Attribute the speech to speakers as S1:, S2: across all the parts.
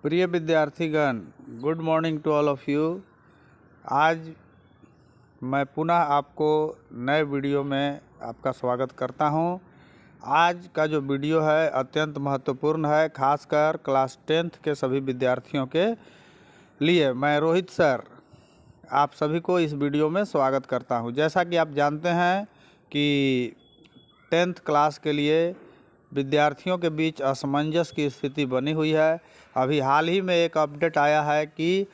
S1: प्रिय विद्यार्थीगण, good morning to all of you. आज मैं पुनः आपको नए वीडियो में आपका स्वागत करता हूं। आज का जो वीडियो है अत्यंत महत्वपूर्ण है, खासकर क्लास 10th के सभी विद्यार्थियों के लिए। मैं रोहित सर आप सभी को इस वीडियो में स्वागत करता हूं। जैसा कि आप जानते हैं कि 10th क्लास के लिए विद्यार्थियों के बीच असमंजस की स्थिति बनी हुई है। अभी हाल ही में एक अपडेट आया है कि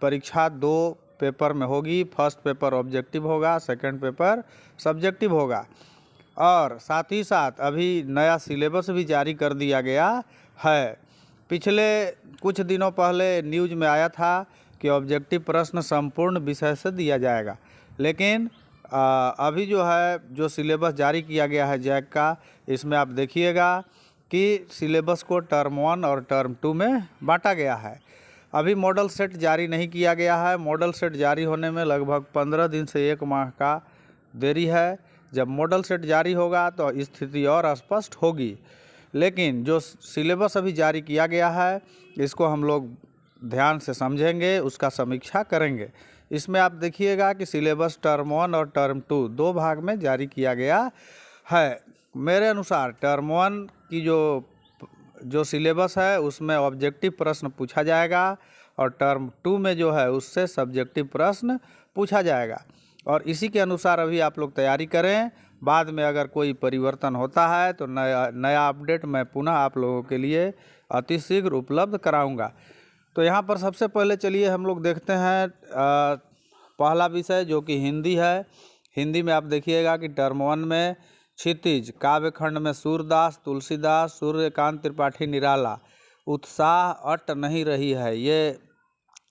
S1: परीक्षा 2 पेपर में होगी। फर्स्ट पेपर ऑब्जेक्टिव होगा, सेकंड पेपर सब्जेक्टिव होगा, और साथ ही साथ अभी नया सिलेबस भी जारी कर दिया गया है। पिछले कुछ दिनों पहले न्यूज़ में आया था कि ऑब्जेक्टिव प्रश्न संपूर्ण विषय से दिया जाएगा, लेकिन अभी जो सिलेबस जारी किया गया है जैक का, इसमें आप देखिएगा कि सिलेबस को टर्म 1 और टर्म 2 में बांटा गया है। अभी मॉडल सेट जारी नहीं किया गया है। मॉडल सेट जारी होने में लगभग 15 दिन से 1 माह का देरी है। जब मॉडल सेट जारी होगा तो स्थिति और स्पष्ट होगी, लेकिन जो सिलेबस अभी जारी किया गया है इसको हम लोग ध्यान से समझेंगे, उसका समीक्षा करेंगे। इसमें आप देखिएगा कि सिलेबस टर्म 1 और टर्म 2 दो भाग में जारी किया गया है। मेरे अनुसार टर्म 1 की जो सिलेबस है उसमें ऑब्जेक्टिव प्रश्न पूछा जाएगा, और टर्म 2 में जो है उससे सब्जेक्टिव प्रश्न पूछा जाएगा, और इसी के अनुसार अभी आप लोग तैयारी करें। बाद में अगर कोई परिवर्तन होता है तो नया अपडेट मैं पुनः आप लोगों के लिए अतिशीघ्र उपलब्ध कराऊंगा। तो यहाँ पर सबसे पहले चलिए हम लोग देखते हैं पहला विषय जो कि हिंदी है। हिंदी में आप देखिएगा कि टर्म 1 में क्षितिज काव्यखंड में सूरदास, तुलसीदास, सूर्यकांत त्रिपाठी निराला, उत्साह अट नहीं रही है, ये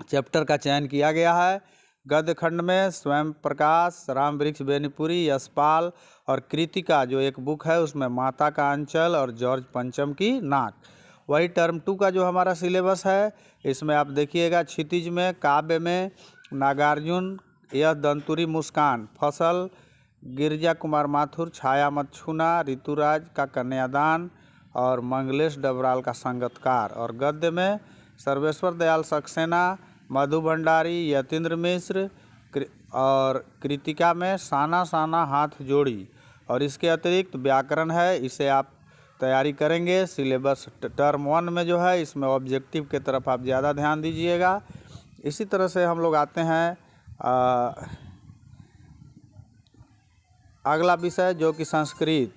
S1: चैप्टर का चयन किया गया है। गद्य खंड में स्वयं प्रकाश, राम वृक्ष बेनीपुरी, यशपाल और कृतिका जो एक बुक है उसमें माता का अंचल और जॉर्ज पंचम की नाक। वही टर्म 2 का जो हमारा सिलेबस है इसमें आप देखिएगा क्षितिज में काव्य में नागार्जुन, यह दंतुरी मुस्कान, फसल गिरजा कुमार माथुर, छाया मत छूना, ऋतुराज का कन्यादान और मंगलेश डबराल का संगतकार। और गद्य में सर्वेश्वर दयाल सक्सेना, मधु भंडारी, यतीन्द्र मिश्र, और कृतिका में साना साना हाथ जोड़ी। और इसके अतिरिक्त व्याकरण है, इसे आप तैयारी करेंगे। सिलेबस टर्म 1 में जो है इसमें ऑब्जेक्टिव के तरफ आप ज़्यादा ध्यान दीजिएगा। इसी तरह से हम लोग आते हैं अगला विषय जो कि संस्कृत।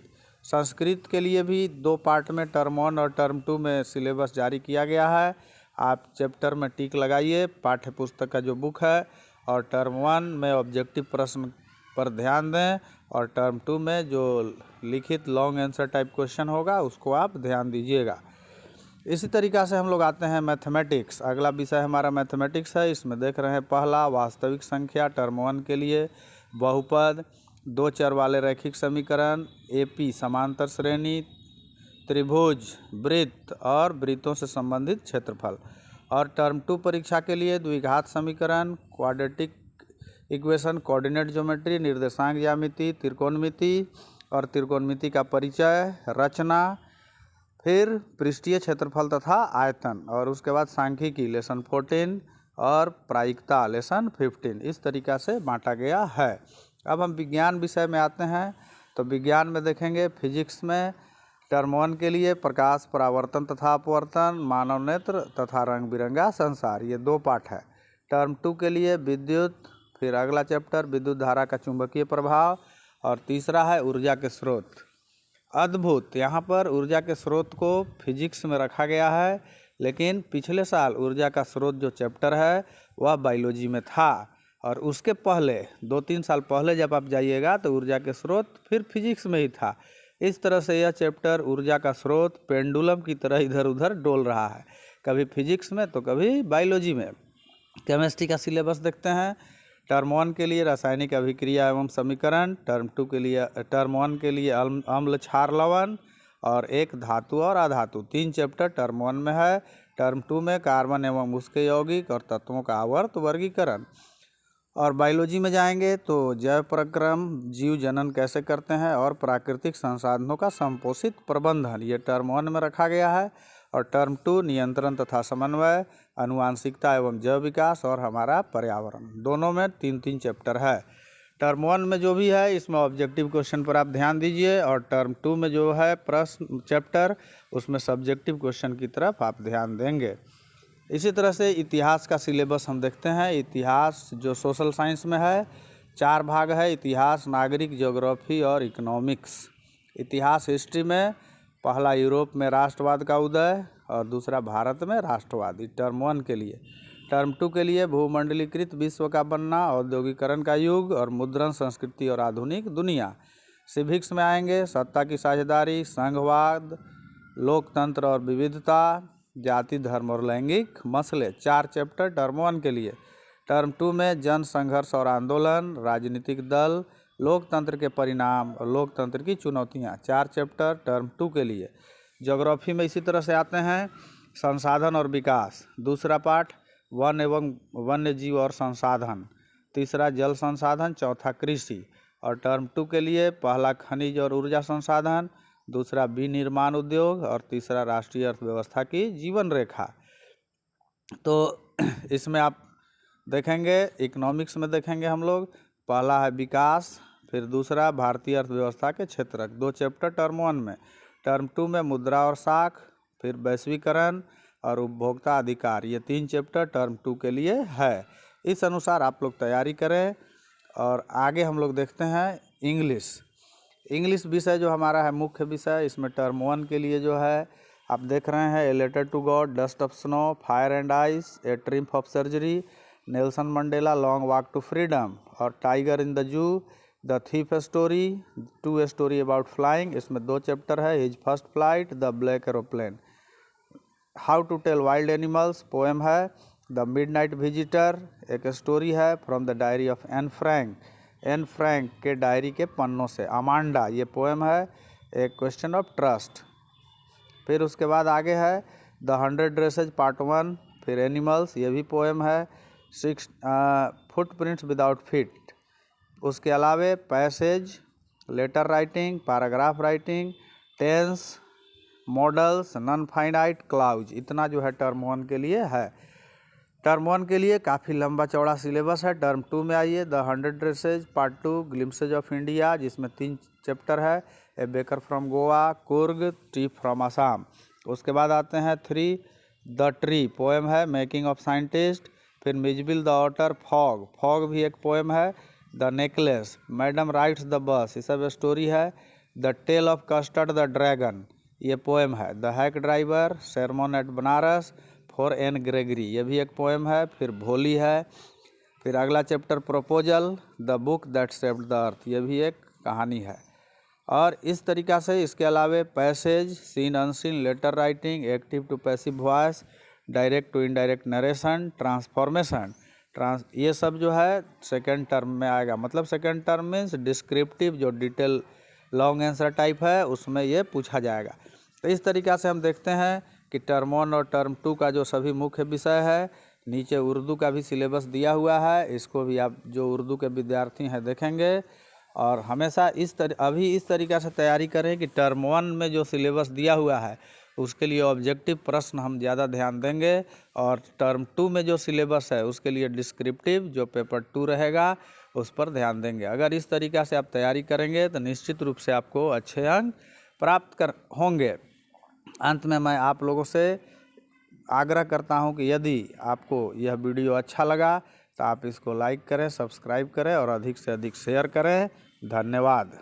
S1: संस्कृत के लिए भी 2 पार्ट में टर्म 1 और टर्म 2 में सिलेबस जारी किया गया है। आप चैप्टर में टिक लगाइए, पाठ्य पुस्तक का जो बुक है, और टर्म 1 में ऑब्जेक्टिव प्रश्न पर ध्यान दें, और टर्म 2 में जो लिखित लॉन्ग आंसर टाइप क्वेश्चन होगा उसको आप ध्यान दीजिएगा। इसी तरीक़ा से हम लोग आते हैं मैथमेटिक्स। अगला विषय हमारा मैथमेटिक्स है। इसमें देख रहे हैं पहला वास्तविक संख्या टर्म 1 के लिए, बहुपद, 2 चर वाले रैखिक समीकरण, एपी समांतर श्रेणी, त्रिभुज, वृत्त और वृत्तों से संबंधित क्षेत्रफल। और टर्म 2 परीक्षा के लिए द्विघात समीकरण, क्वाड्रेटिक इक्वेशन, कोऑर्डिनेट ज्योमेट्री, निर्देशांक ज्यामिति, त्रिकोणमिति और त्रिकोणमिति का परिचय, रचना, फिर पृष्ठीय क्षेत्रफल तथा आयतन, और उसके बाद सांख्यिकी लेसन 14 और प्रायिकता लेसन 15। इस तरीक़ा से बांटा गया है। अब हम विज्ञान विषय में आते हैं। तो विज्ञान में देखेंगे फिजिक्स में टर्म 1 के लिए प्रकाश, परावर्तन तथा अपवर्तन, मानव नेत्र तथा रंग बिरंगा संसार, ये 2 पाठ है। टर्म 2 के लिए विद्युत, फिर अगला चैप्टर विद्युत धारा का चुंबकीय प्रभाव, और तीसरा है ऊर्जा के स्रोत। अद्भुत, यहाँ पर ऊर्जा के स्रोत को फिजिक्स में रखा गया है, लेकिन पिछले साल ऊर्जा का स्रोत जो चैप्टर है वह बायोलॉजी में था, और उसके पहले 2-3 साल पहले जब आप जाइएगा तो ऊर्जा के स्रोत फिर फिजिक्स में ही था। इस तरह से यह चैप्टर ऊर्जा का स्रोत पेंडुलम की तरह इधर उधर डोल रहा है, कभी फिजिक्स में तो कभी बायोलॉजी में। केमिस्ट्री का सिलेबस देखते हैं। टर्म 1 के लिए रासायनिक अभिक्रिया एवं समीकरण, टर्म 1 के लिए अम्ल क्षार लवण, और एक धातु और अधातु। 3 चैप्टर टर्म 1 में है। टर्म 2 में कार्बन एवं उसके यौगिक और तत्वों का आवर्त वर्गीकरण। और बायोलॉजी में जाएंगे तो जैव प्रक्रम, जीव जनन कैसे करते हैं, और प्राकृतिक संसाधनों का संपोषित प्रबंधन, ये टर्म 1 में रखा गया है। और टर्म 2 नियंत्रण तथा समन्वय, आनुवांशिकता एवं जैव विकास और हमारा पर्यावरण। दोनों में 3-3 चैप्टर है। टर्म 1 में जो भी है इसमें ऑब्जेक्टिव क्वेश्चन पर आप ध्यान दीजिए, और टर्म 2 में जो है प्रश्न चैप्टर उसमें सब्जेक्टिव क्वेश्चन की तरफ आप ध्यान देंगे। इसी तरह से इतिहास का सिलेबस हम देखते हैं। इतिहास जो सोशल साइंस में है 4 भाग है, इतिहास, नागरिक, ज्योग्राफी और इकोनॉमिक्स। इतिहास हिस्ट्री में पहला यूरोप में राष्ट्रवाद का उदय और दूसरा भारत में राष्ट्रवाद, टर्म 1 के लिए। टर्म 2 के लिए भूमंडलीकृत विश्व का बनना, औद्योगिकरण का युग और मुद्रण, संस्कृति और आधुनिक दुनिया। सिविक्स में आएंगे सत्ता की साझेदारी, संघवाद, लोकतंत्र और विविधता, जाति, धर्म और लैंगिक मसले। 4 चैप्टर टर्म 1 के लिए। टर्म 2 में जन संघर्ष और आंदोलन, राजनीतिक दल, लोकतंत्र के परिणाम और लोकतंत्र की चुनौतियां। 4 चैप्टर टर्म 2 के लिए। ज्योग्राफी में इसी तरह से आते हैं संसाधन और विकास, दूसरा पाठ वन एवं वन्य जीव और संसाधन, तीसरा जल संसाधन, चौथा कृषि। और टर्म 2 के लिए पहला खनिज और ऊर्जा संसाधन, दूसरा विनिर्माण उद्योग और तीसरा राष्ट्रीय अर्थव्यवस्था की जीवन रेखा। तो इसमें आप देखेंगे इकोनॉमिक्स में देखेंगे हम लोग, पहला है विकास, फिर दूसरा भारतीय अर्थव्यवस्था के क्षेत्र, 2 चैप्टर टर्म 1 में। टर्म 2 में मुद्रा और साख, फिर वैश्वीकरण और उपभोक्ता अधिकार, ये 3 चैप्टर टर्म 2 के लिए है। इस अनुसार आप लोग तैयारी करें। और आगे हम लोग देखते हैं इंग्लिश विषय जो हमारा है मुख्य विषय। इसमें टर्म 1 के लिए जो है आप देख रहे हैं a letter to God, dust of snow, fire and ice, a triumph of surgery, Nelson Mandela, long walk to freedom और tiger in the zoo, the thief story, 2 story about flying. इसमें 2 चैप्टर है, his first flight, the black aeroplane, how to tell wild animals, poem है, the midnight visitor, एक story है from the diary of Anne Frank के diary के पन्नों से, Amanda, ये पोएम है, एक क्वेश्चन ऑफ ट्रस्ट। फिर उसके बाद आगे है द 100 ड्रेसेज पार्ट 1, फिर एनिमल्स, ये भी पोएम है, 6 फुटप्रिंट्स विदाउट फीट। उसके अलावे passage, letter writing, paragraph writing, tense, modals, non finite clause, इतना जो है टर्म 1 के लिए है। टर्म 1 के लिए काफ़ी लंबा चौड़ा सिलेबस है। टर्म 2 में आइए the 100 dresses part 2, glimpses of India, जिसमें 3 चैप्टर है, a baker from Goa, Coorg, tea from Assam. उसके बाद आते हैं 3 द ट्री, पोएम है, मेकिंग ऑफ साइंटिस्ट, फिर मिजबिल द ऑटर, फॉग भी एक पोएम है, the necklace, madam rides the bus, ये सब स्टोरी है, the tale of Custard the dragon, ये पोएम है, the hack driver, sermon at Banaras, for an Gregory, ये भी एक पोएम है, फिर भोली है, फिर अगला chapter proposal, the book that saved the earth, ये भी एक कहानी है। और इस तरीक़ा से इसके अलावे passage, seen unseen, letter writing, active to passive voice, direct to indirect narration, transformation, ये सब जो है सेकेंड टर्म में आएगा। मतलब सेकेंड टर्म मीन्स डिस्क्रिप्टिव, जो डिटेल लॉन्ग आंसर टाइप है उसमें ये पूछा जाएगा। तो इस तरीक़ा से हम देखते हैं कि टर्म 1 और टर्म 2 का जो सभी मुख्य विषय है, नीचे उर्दू का भी सिलेबस दिया हुआ है, इसको भी आप जो उर्दू के विद्यार्थी हैं देखेंगे। और हमेशा अभी इस तरीक़ा से तैयारी करें कि टर्म 1 में जो सिलेबस दिया हुआ है उसके लिए ऑब्जेक्टिव प्रश्न हम ज़्यादा ध्यान देंगे, और टर्म 2 में जो सिलेबस है उसके लिए डिस्क्रिप्टिव जो पेपर 2 रहेगा उस पर ध्यान देंगे। अगर इस तरीक़ा से आप तैयारी करेंगे तो निश्चित रूप से आपको अच्छे अंक प्राप्त होंगे। अंत में मैं आप लोगों से आग्रह करता हूं कि यदि आपको यह वीडियो अच्छा लगा तो आप इसको लाइक करें, सब्सक्राइब करें और अधिक से अधिक शेयर करें। धन्यवाद।